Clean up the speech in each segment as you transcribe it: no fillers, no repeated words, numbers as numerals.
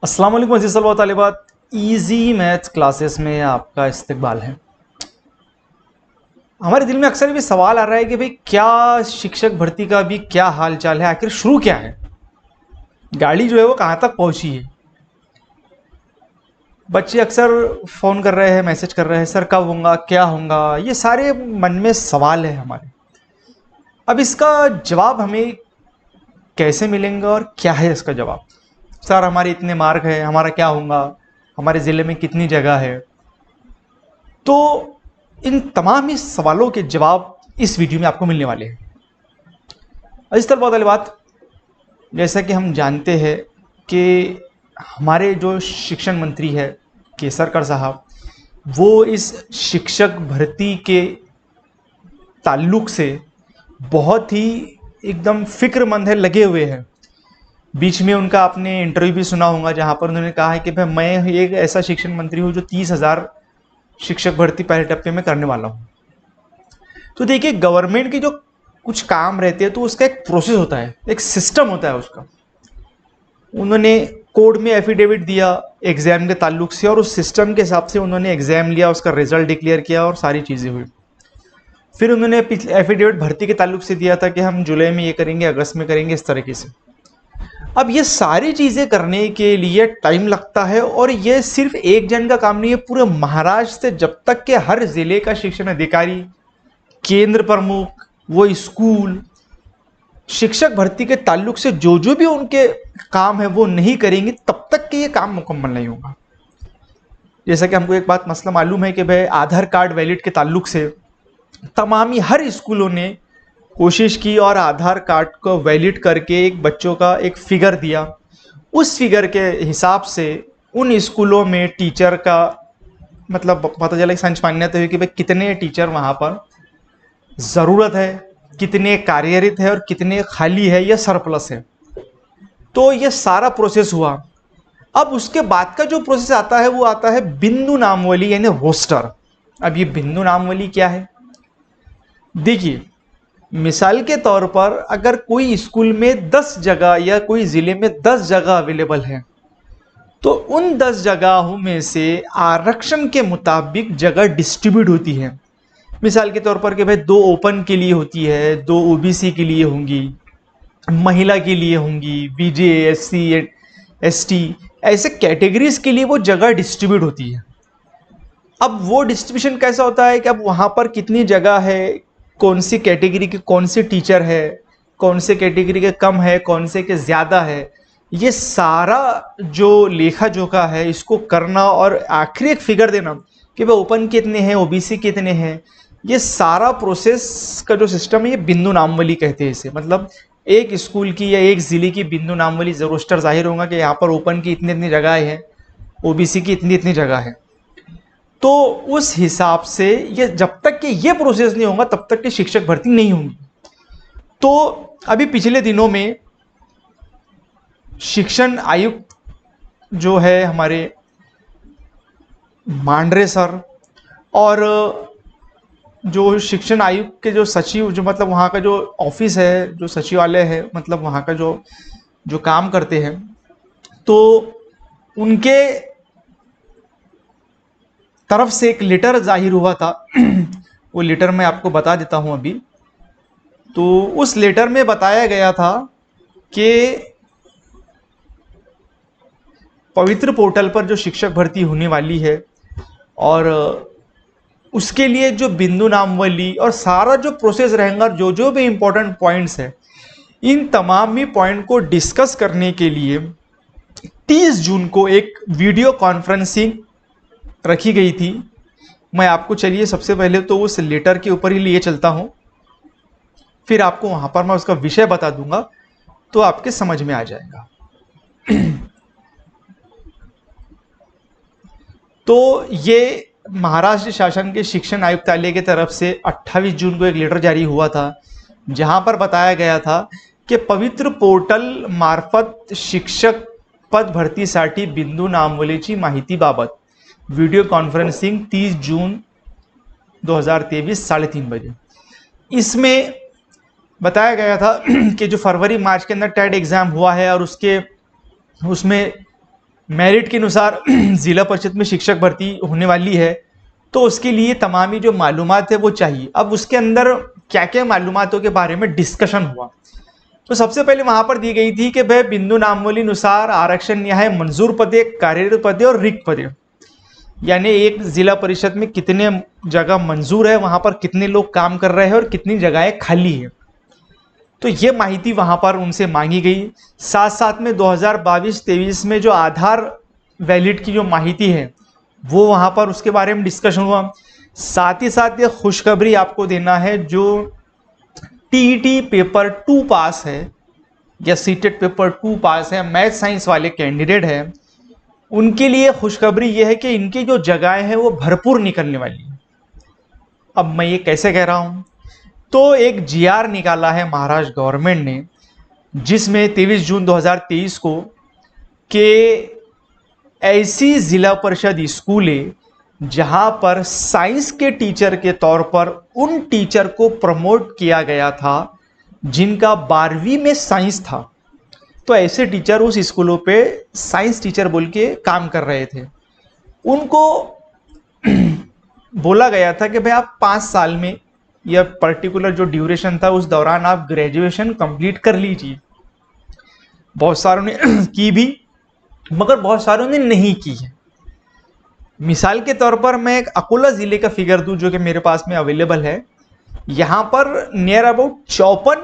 अस्सलाम वालेकुम अज़ीज़ तलबा व तालिबात। ईजी मैथ्स क्लासेस में आपका इस्तकबाल है। हमारे दिल में अक्सर भी सवाल आ रहा है कि भाई क्या शिक्षक भर्ती का भी क्या हाल चाल है, आखिर शुरू क्या है, गाड़ी जो है वो कहाँ तक पहुंची है। बच्चे अक्सर फ़ोन कर रहे हैं, मैसेज कर रहे हैं, सर कब होगा, क्या होगा, ये सारे मन में सवाल है हमारे। अब इसका जवाब हमें कैसे मिलेंगे और क्या है इसका जवाब। सर हमारे इतने मार्क है, हमारा क्या होगा, हमारे ज़िले में कितनी जगह है। तो इन तमाम ही सवालों के जवाब इस वीडियो में आपको मिलने वाले हैं। इस तरह बहुत बात, जैसा कि हम जानते हैं कि हमारे जो शिक्षण मंत्री है केसरकर साहब, वो इस शिक्षक भर्ती के ताल्लुक से बहुत ही एकदम फिक्रमंद है, लगे हुए हैं। बीच में उनका आपने इंटरव्यू भी सुना होगा जहां पर उन्होंने कहा है कि भाई मैं एक ऐसा शिक्षण मंत्री हूं जो 30,000 शिक्षक भर्ती पहले टप्पे में करने वाला हूं। तो देखिए, गवर्नमेंट के जो कुछ काम रहते हैं तो उसका एक प्रोसेस होता है, एक सिस्टम होता है उसका। उन्होंने कोर्ट में एफिडेविट दिया एग्जाम के ताल्लुक से, और उस सिस्टम के हिसाब से उन्होंने एग्जाम लिया, उसका रिजल्ट डिक्लेयर किया और सारी चीज़ें हुई। फिर उन्होंने एफिडेविट भर्ती के ताल्लुक से दिया था कि हम जुलाई में ये करेंगे, अगस्त में करेंगे, इस तरीके से। अब ये सारी चीज़ें करने के लिए टाइम लगता है, और ये सिर्फ एक जन का काम नहीं है। पूरे महाराष्ट्र से जब तक के हर जिले का शिक्षण अधिकारी, केंद्र प्रमुख, वो स्कूल, शिक्षक भर्ती के ताल्लुक से जो जो भी उनके काम है वो नहीं करेंगे, तब तक के ये काम मुकम्मल नहीं होगा। जैसा कि हमको एक बात मसला मालूम है कि भाई आधार कार्ड वैलिड के ताल्लुक से तमाम ही हर स्कूलों ने कोशिश की और आधार कार्ड को वैलिड करके एक बच्चों का एक फिगर दिया। उस फिगर के हिसाब से उन स्कूलों में टीचर का मतलब पता चला, संच मान्यता हुई कि भाई कितने टीचर वहाँ पर ज़रूरत है, कितने कार्यरत है और कितने खाली है या सरप्लस है। तो ये सारा प्रोसेस हुआ। अब उसके बाद का जो प्रोसेस आता है वो आता है बिंदु नामावली यानी रोस्टर। अब ये बिंदु नामावली क्या है, देखिए मिसाल के तौर पर अगर कोई स्कूल में 10 जगह या कोई ज़िले में 10 जगह अवेलेबल है, तो उन 10 जगहों में से आरक्षण के मुताबिक जगह डिस्ट्रीब्यूट होती है। मिसाल के तौर पर कि भाई 2 ओपन के लिए होती है, 2 ओबीसी के लिए होंगी, महिला के लिए होंगी, बीजे, एससी, एसटी, ऐसे कैटेगरीज के लिए वो जगह डिस्ट्रीब्यूट होती है। अब वो डिस्ट्रीब्यूशन कैसा होता है कि अब वहाँ पर कितनी जगह है, कौन सी कैटेगरी के कौन से टीचर है, कौन से कैटेगरी के कम है, कौन से के ज़्यादा है, ये सारा जो लेखा जोखा है इसको करना और आखिरी एक फिगर देना कि भाई ओपन कितने हैं, ओबीसी कितने हैं। ये सारा प्रोसेस का जो सिस्टम है ये बिंदु नामावली कहते हैं इसे। मतलब एक स्कूल की या एक ज़िले की बिंदु नामावली रोस्टर जाहिर होगा कि यहाँ पर ओपन की इतनी इतनी जगह है, ओबीसी की इतनी इतनी जगह है। तो उस हिसाब से ये जब तक कि ये प्रोसेस नहीं होगा तब तक कि शिक्षक भर्ती नहीं होंगी। तो अभी पिछले दिनों में शिक्षण आयुक्त जो है हमारे मांडरे सर, और जो शिक्षण आयुक्त के जो सचिव, जो मतलब वहाँ का जो ऑफिस है, जो सचिवालय है, मतलब वहाँ का जो जो काम करते हैं, तो उनके तरफ से एक लेटर जाहिर हुआ था। वो लेटर मैं आपको बता देता हूँ अभी। तो उस लेटर में बताया गया था कि पवित्र पोर्टल पर जो शिक्षक भर्ती होने वाली है और उसके लिए जो बिंदु नामावली और सारा जो प्रोसेस रहेगा, जो जो भी इम्पोर्टेंट पॉइंट्स है, इन तमाम ही पॉइंट को डिस्कस करने के लिए 30 जून को एक वीडियो कॉन्फ्रेंसिंग रखी गई थी। मैं आपको चलिए सबसे पहले तो उस लेटर के ऊपर ही लिए चलता हूं, फिर आपको वहां पर मैं उसका विषय बता दूंगा तो आपके समझ में आ जाएगा। तो ये महाराष्ट्र शासन के शिक्षण आयुक्तालय की तरफ से 28 जून को एक लेटर जारी हुआ था, जहां पर बताया गया था कि पवित्र पोर्टल मार्फत शिक्षक पद भरतीसाठी बिंदू नामावलीची माहितीबाबत वीडियो कॉन्फ्रेंसिंग 30 जून 2023 3:30 बजे। इसमें बताया गया था कि जो फरवरी मार्च के अंदर टेट एग्ज़ाम हुआ है और उसमें मेरिट के अनुसार जिला परिषद में शिक्षक भर्ती होने वाली है, तो उसके लिए तमामी जो मालूमात है वो चाहिए। अब उसके अंदर क्या क्या मालूमातों के बारे में डिस्कशन हुआ, तो सबसे पहले वहां पर दी गई थी कि भाई बिंदु नामावली अनुसार आरक्षण न्याय मंजूर पदे, कार्यरत पदे और रिक्त पदे, यानी एक जिला परिषद में कितने जगह मंजूर है, वहां पर कितने लोग काम कर रहे हैं और कितनी जगहें खाली है। तो ये माहिती वहां पर उनसे मांगी गई। साथ साथ में 2022-23 में जो आधार वैलिड की जो माहिती है वो वहां पर उसके बारे में डिस्कशन हुआ। साथ ही साथ ये खुशखबरी आपको देना है, जो टीईटी पेपर 2 पास है या सीटेट पेपर 2 पास है, मैथ साइंस वाले कैंडिडेट हैं, उनके लिए खुशखबरी यह है कि इनकी जो जगहें हैं वो भरपूर निकलने वाली है। अब मैं ये कैसे कह रहा हूं, तो एक जीआर निकाला है महाराष्ट्र गवर्नमेंट ने, जिसमें 23 जून 2023 को के ऐसी जिला परिषद स्कूलें जहां पर साइंस के टीचर के तौर पर उन टीचर को प्रमोट किया गया था जिनका 12वीं में साइंस था, तो ऐसे टीचर उस स्कूलों पे साइंस टीचर बोल के काम कर रहे थे, उनको बोला गया था कि भाई आप 5 साल में या पर्टिकुलर जो ड्यूरेशन था उस दौरान आप ग्रेजुएशन कंप्लीट कर लीजिए। बहुत सारों ने की भी, मगर बहुत सारों ने नहीं की है। मिसाल के तौर पर मैं एक अकोला जिले का फिगर दूं जो कि मेरे पास में अवेलेबल है। यहां पर नियर अबाउट 54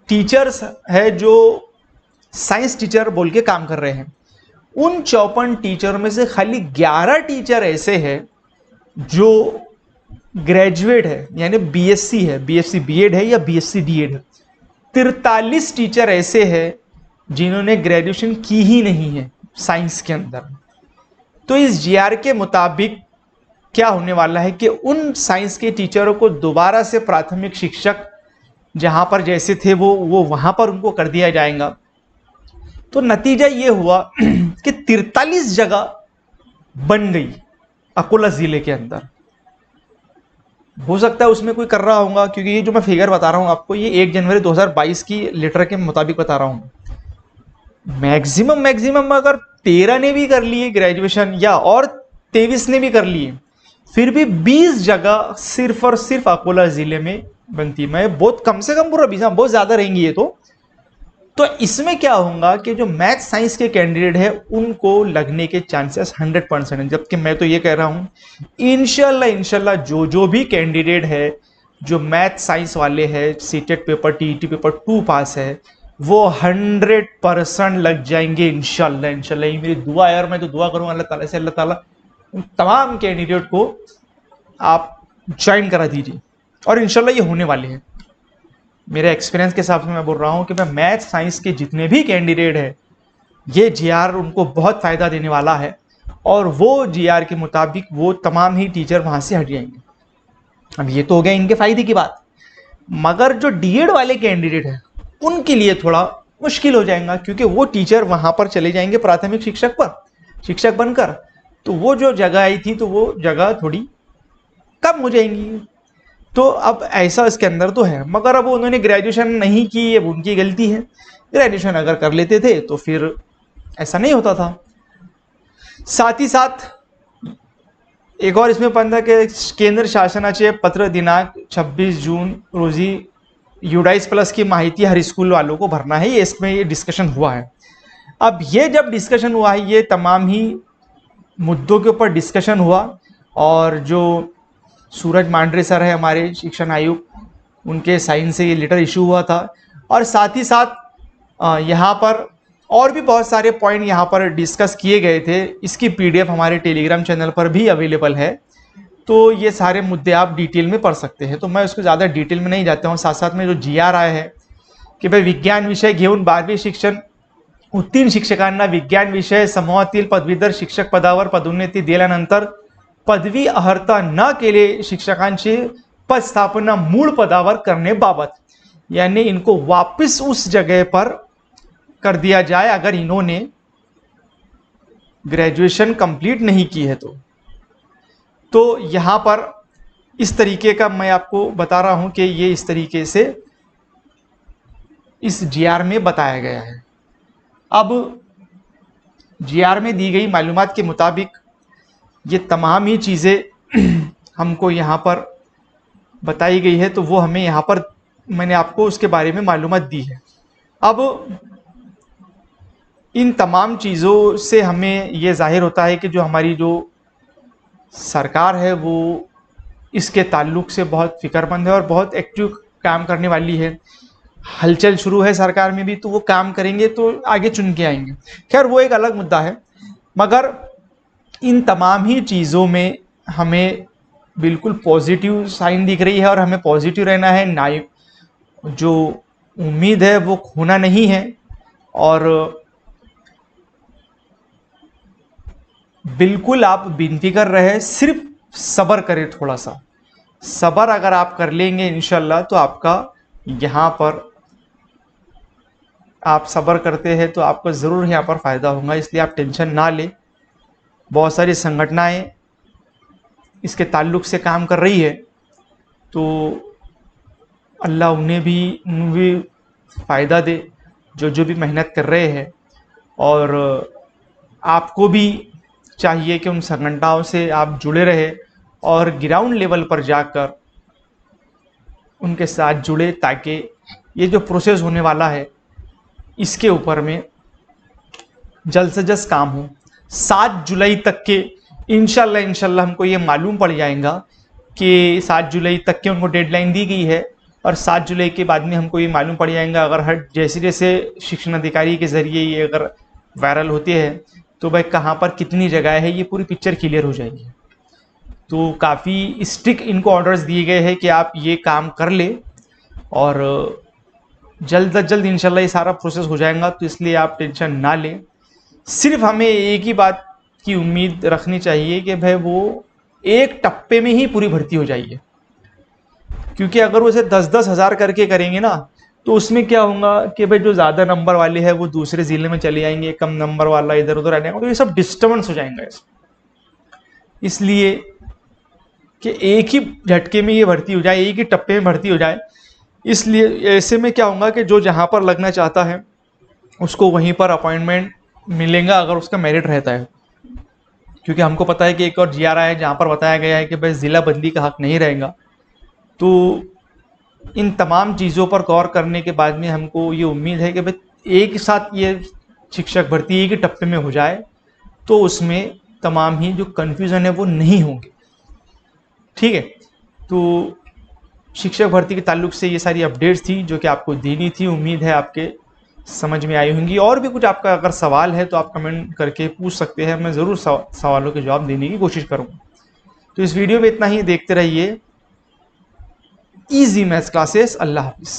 टीचर्स है जो साइंस टीचर बोल के काम कर रहे हैं। उन 54 टीचर में से खाली 11 टीचर ऐसे हैं जो ग्रेजुएट है, यानी बीएससी है, बीएससी बीएड है या बीएससी डीएड है। 43 टीचर ऐसे हैं जिन्होंने ग्रेजुएशन की ही नहीं है साइंस के अंदर। तो इस जीआर के मुताबिक क्या होने वाला है कि उन साइंस के टीचरों को दोबारा से प्राथमिक शिक्षक जहां पर जैसे थे वो वहां पर उनको कर दिया जाएगा। तो नतीजा ये हुआ कि 43 जगह बन गई अकोला जिले के अंदर। हो सकता है उसमें कोई कर रहा होगा, क्योंकि ये जो मैं फिगर बता रहा हूं आपको ये 1 जनवरी 2022 की लेटर के मुताबिक बता रहा हूं। मैक्सिमम अगर 13 ने भी कर लिए ग्रेजुएशन या और 23 ने भी कर लिए, फिर भी 20 जगह सिर्फ और सिर्फ अकोला जिले में बनती। मैं बहुत कम से कम पूरा 20, बहुत ज्यादा रहेंगी ये तो इसमें क्या होगा कि जो मैथ साइंस के कैंडिडेट है उनको लगने के चांसेस 100% है। जबकि मैं तो ये कह रहा हूं इंशाल्लाह जो भी कैंडिडेट है जो मैथ साइंस वाले हैं, सीटेट पेपर टीईटी पेपर 2 पास है, वो 100% लग जाएंगे इंशाल्लाह। ये मेरी दुआ है और मैं तो दुआ करूंगा अल्लाह ताला से, अल्लाह ताला उन तमाम कैंडिडेट को आप ज्वाइन करा दीजिए और इंशाल्लाह ये होने वाले हैं। मेरे एक्सपीरियंस के हिसाब से मैं बोल रहा हूं कि मैं मैथ साइंस के जितने भी कैंडिडेट हैं ये जीआर उनको बहुत फायदा देने वाला है और वो जीआर के मुताबिक वो तमाम ही टीचर वहां से हट जाएंगे। अब ये तो हो गया इनके फायदे की बात, मगर जो डीएड वाले कैंडिडेट हैं उनके लिए थोड़ा मुश्किल हो जाएगा, क्योंकि वो टीचर वहां पर चले जाएंगे प्राथमिक शिक्षक बनकर, तो वो जो जगह आई थी तो वो जगह थोड़ी कम हो जाएंगी। तो अब ऐसा इसके अंदर तो है, मगर अब उन्होंने ग्रेजुएशन नहीं की, अब उनकी गलती है। ग्रेजुएशन अगर कर लेते थे तो फिर ऐसा नहीं होता था। साथ ही साथ एक और इसमें पंद्रह के केंद्र शासनाचे पत्र दिनांक 26 जून रोजी यूडाइस प्लस की माहिती हर स्कूल वालों को भरना है, ये इसमें ये डिस्कशन हुआ है। अब ये जब डिस्कशन हुआ है ये तमाम ही मुद्दों के ऊपर डिस्कशन हुआ और जो सूरज मांडरे सर है हमारे शिक्षण आयुक्त, उनके साइन से ये लेटर इशू हुआ था। और साथ ही साथ यहाँ पर और भी बहुत सारे पॉइंट यहाँ पर डिस्कस किए गए थे। इसकी पीडीएफ हमारे टेलीग्राम चैनल पर भी अवेलेबल है, तो ये सारे मुद्दे आप डिटेल में पढ़ सकते हैं। तो मैं उसको ज़्यादा डिटेल में नहीं जाता हूँ। साथ साथ में जो जीआर आया है की भाई विज्ञान विषय घेऊन 12वी शिक्षण उत्तीर्ण शिक्षकांना विज्ञान विषय समूहातील पदवीधर शिक्षक पदावर पदोन्नती दिल्यानंतर पदवी अर्हता न केले शिक्षकांची पदस्थापना मूळ पदावर करने बाबत, यानी इनको वापस उस जगह पर कर दिया जाए अगर इन्होंने ग्रेजुएशन कंप्लीट नहीं की है। तो यहां पर इस तरीके का मैं आपको बता रहा हूं कि ये इस तरीके से इस जीआर में बताया गया है। अब जीआर में दी गई मालूमात के मुताबिक ये तमाम ही चीज़ें हमको यहाँ पर बताई गई है, तो वो हमें यहाँ पर मैंने आपको उसके बारे में मालूमात दी है। अब इन तमाम चीज़ों से हमें ये ज़ाहिर होता है कि जो हमारी जो सरकार है वो इसके ताल्लुक से बहुत फ़िक्रमंद है और बहुत एक्टिव काम करने वाली है। हलचल शुरू है सरकार में भी, तो वो काम करेंगे तो आगे चुन के आएंगे। खैर वो एक अलग मुद्दा है, मगर इन तमाम ही चीज़ों में हमें बिल्कुल पॉजिटिव साइन दिख रही है और हमें पॉजिटिव रहना है। ना जो उम्मीद है वो खोना नहीं है, और बिल्कुल आप बेफिक्र रहे, सिर्फ सब्र करें। थोड़ा सा सब्र अगर आप कर लेंगे इंशाल्लाह, तो आपका यहाँ पर आप सब्र करते हैं तो आपको ज़रूर यहाँ पर फ़ायदा होगा, इसलिए आप टेंशन ना लें। बहुत सारी संगठनाएं इसके ताल्लुक से काम कर रही है, तो अल्लाह उन्हें भी फ़ायदा दे जो जो भी मेहनत कर रहे हैं। और आपको भी चाहिए कि उन संगठनों से आप जुड़े रहे और ग्राउंड लेवल पर जाकर उनके साथ जुड़े, ताकि ये जो प्रोसेस होने वाला है इसके ऊपर में जल्द से जल्द काम हो। 7 जुलाई तक के इंशाल्लाह हमको ये मालूम पड़ जाएगा कि 7 जुलाई तक के उनको डेडलाइन दी गई है, और 7 जुलाई के बाद में हमको ये मालूम पड़ जाएगा। अगर हर जैसे जैसे शिक्षण अधिकारी के ज़रिए ये अगर वायरल होते हैं तो भाई कहाँ पर कितनी जगह है, ये पूरी पिक्चर क्लियर हो जाएगी। तो काफ़ी स्ट्रिक्ट इनको ऑर्डर्स दिए गए हैं कि आप ये काम कर ले, और जल्द से जल्द इंशाल्लाह ये सारा प्रोसेस हो जाएगा। तो इसलिए आप टेंशन ना लें। सिर्फ हमें एक ही बात की उम्मीद रखनी चाहिए कि भाई वो एक टप्पे में ही पूरी भर्ती हो जाइए, क्योंकि अगर वो इसे 10-10 हज़ार करके करेंगे ना, तो उसमें क्या होगा कि भाई जो ज़्यादा नंबर वाले हैं वो दूसरे ज़िले में चले जाएंगे, कम नंबर वाला इधर उधर आ जाएगा, तो ये सब डिस्टर्बेंस हो जाएंगे। इसलिए कि एक ही झटके में ये भर्ती हो जाए, एक ही टप्पे में भर्ती हो जाए। इसलिए ऐसे में क्या होगा कि जो जहाँ पर लगना चाहता है उसको वहीं पर अपॉइंटमेंट मिलेगा, अगर उसका मेरिट रहता है। क्योंकि हमको पता है कि एक और जीआर है जहाँ पर बताया गया है कि भाई ज़िला बंदी का हक नहीं रहेगा। तो इन तमाम चीज़ों पर गौर करने के बाद में हमको ये उम्मीद है कि भाई एक साथ ये शिक्षक भर्ती एक ही टप्पे में हो जाए, तो उसमें तमाम ही जो कन्फ्यूज़न है वो नहीं होंगे। ठीक है, तो शिक्षक भर्ती के ताल्लुक से ये सारी अपडेट्स थी जो कि आपको देनी थी। उम्मीद है आपके समझ में आई होंगी। और भी कुछ आपका अगर सवाल है तो आप कमेंट करके पूछ सकते हैं, मैं ज़रूर सवालों के जवाब देने की कोशिश करूँगा। तो इस वीडियो में इतना ही। देखते रहिए इजी मैथ्स क्लासेस। अल्लाह हाफिज़।